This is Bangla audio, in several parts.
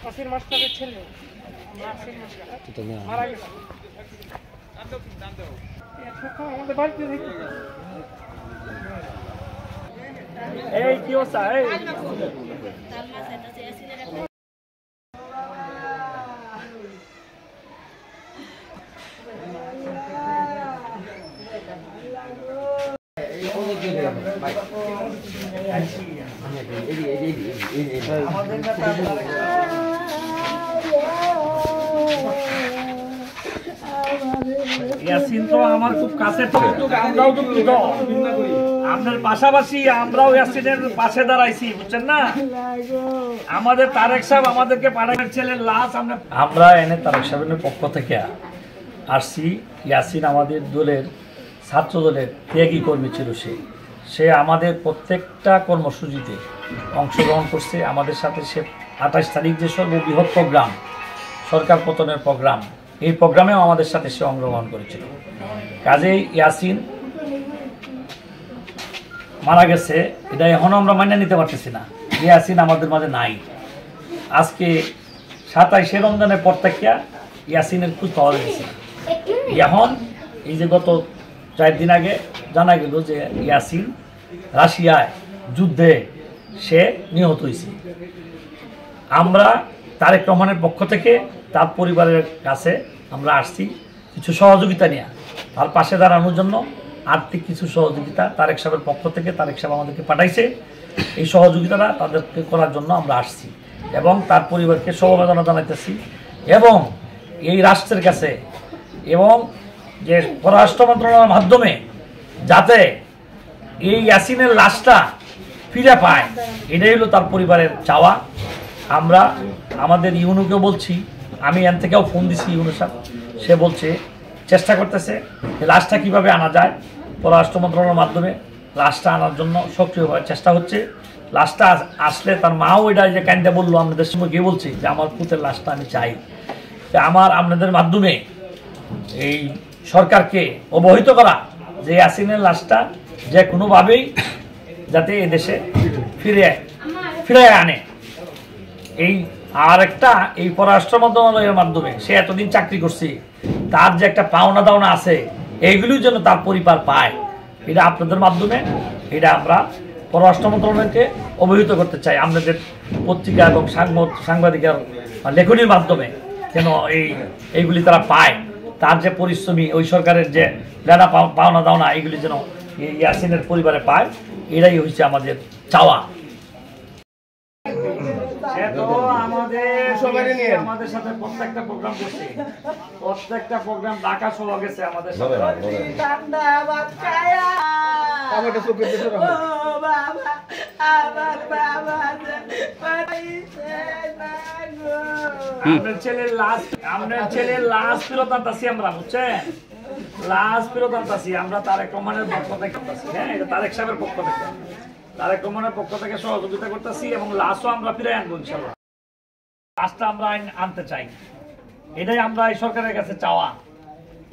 আসির মাস্টারের ছেলে মারা গেছে। আমাদের বাড়িতে এই কি অবস্থা? ইয়াসিন তো আমার খুব কাছের থেকে, আমরাও দুঃখিত। আপনার পাশাপাশি আমরাও ইয়াসিনের পাশে দাঁড়াইছি, বুঝছেন না? আমাদের তারেক সাহেব আমাদেরকে পাঠানোর ছেলের লাশ আমরা এনে তারেক সাহেবের পক্ষ থেকে আসছি। ইয়াসিন আমাদের দলের ছাত্র দলের ত্যাগী কর্মী ছিল। সে আমাদের প্রত্যেকটা কর্মসূচিতে অংশগ্রহণ করছে আমাদের সাথে। সে 28 তারিখ যে সর্ববৃহৎ প্রোগ্রাম, সরকার পতনের প্রোগ্রাম, এই প্রোগ্রামেও আমাদের সাথে সে অংশগ্রহণ করেছিল। কাজেই ইয়াসিন মারা গেছে, এটা এখনও আমরা মানিয়ে নিতে পারতেছি না। ইয়াসিন আমাদের মাঝে নাই। আজকে 27শে রমজানের পর থেকে ইয়াসিনের খোঁজ পাওয়া গেছে না। এখন এই যে গত 4 দিন আগে জানা গেল যে ইয়াসিন রাশিয়ায় যুদ্ধে সে নিহত হয়েছে। আমরা তারেক রহমানের পক্ষ থেকে তার পরিবারের কাছে আমরা আসছি কিছু সহযোগিতা নিয়ে, তার পাশে দাঁড়ানোর জন্য আর্থিক কিছু সহযোগিতা তারেক সাহেবের পক্ষ থেকে তারেক সাহেব আমাদেরকে পাঠাইছে। এই সহযোগিতাটা তাদেরকে করার জন্য আমরা আসছি এবং তার পরিবারকে সমবেদনা জানাইতেছি এবং এই রাষ্ট্রের কাছে এবং যে পররাষ্ট্র মন্ত্রণালয়ের মাধ্যমে যাতে এই ইয়াসিনের লাশটা ফিরে পায়, এটাই হলো তার পরিবারের চাওয়া। আমরা আমাদের ইউনুকেও বলছি, আমি এখান থেকেও ফোন দিছি ইউনু সাহেব, সে বলছে চেষ্টা করতেছে লাশটা কীভাবে আনা যায়। পররাষ্ট্র মন্ত্রণালয়ের মাধ্যমে লাশটা আনার জন্য সক্রিয়ভাবে চেষ্টা হচ্ছে। লাশটা আসলে তার মাও এটা যে কাইন্ডা বললো, আপনাদের সঙ্গে গিয়ে বলছি যে আমার পুতের লাশটা আমি চাই। আপনাদের মাধ্যমে এই সরকারকে অবহিত করা যে ইয়াসিনের লাশটা যে কোনোভাবেই যাতে এদেশে ফিরে আনে। এই আর একটা এই পররাষ্ট্র মন্ত্রণালয়ের মাধ্যমে সে এতদিন চাকরি করছে, তার যে একটা পাওনা দাওনা আছে এইগুলির জন্য তার পরিবার পায়। এটা আপনাদের মাধ্যমে এটা আমরা পররাষ্ট্র মন্ত্রণালয়কে অবহিত করতে চাই, আপনাদের পত্রিকা এবং সাংবাদিকের লেখনির মাধ্যমে যেন এইগুলি তারা পায়। তার যে পরিশ্রমী ওই সরকারের যে লেনা পাওনা দাওনা এইগুলি যেন ইয়াসিনের পরিবারে পায়, এটাই হচ্ছে আমাদের চাওয়া। আমাদের সাথে প্রত্যেকটা প্রোগ্রাম করছে, প্রত্যেকটা প্রোগ্রাম ঢাকা সহ গেছে আমাদের সাথে। আপনার ছেলের লাশ ফেরত আনতাছি আমরা, বুঝছেন? লাশ ফেরত আনতাছি আমরা তারেক রহমানের পক্ষ থেকে। হ্যাঁ, এটা তারেক সাহেবের পক্ষ থেকে, তারেক রহমানের পক্ষ থেকে সহযোগিতা করতেছি এবং লাশও আমরা ফিরে আনবো ইনশাল্লাহ। লাশটা আমরা আনতে চাই, এটাই আমরা এই সরকারের কাছে চাওয়া।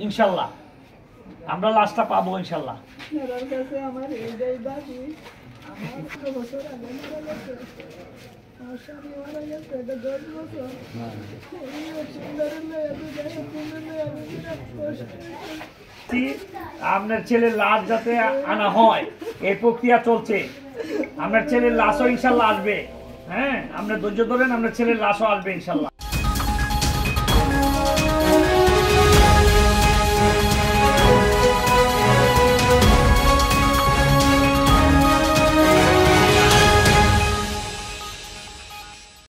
ইনশাল্লাহ আমরা লাশটা পাবো ইনশাল্লাহ। আপনার ছেলের লাশ যাতে আনা হয় এই প্রক্রিয়া চলছে। আপনার ছেলের লাশও ইনশাল্লাহ আসবে। হ্যাঁ, আপনার ধৈর্য ধরেন, আপনার ছেলের লাশও আসবে ইনশাল্লাহ।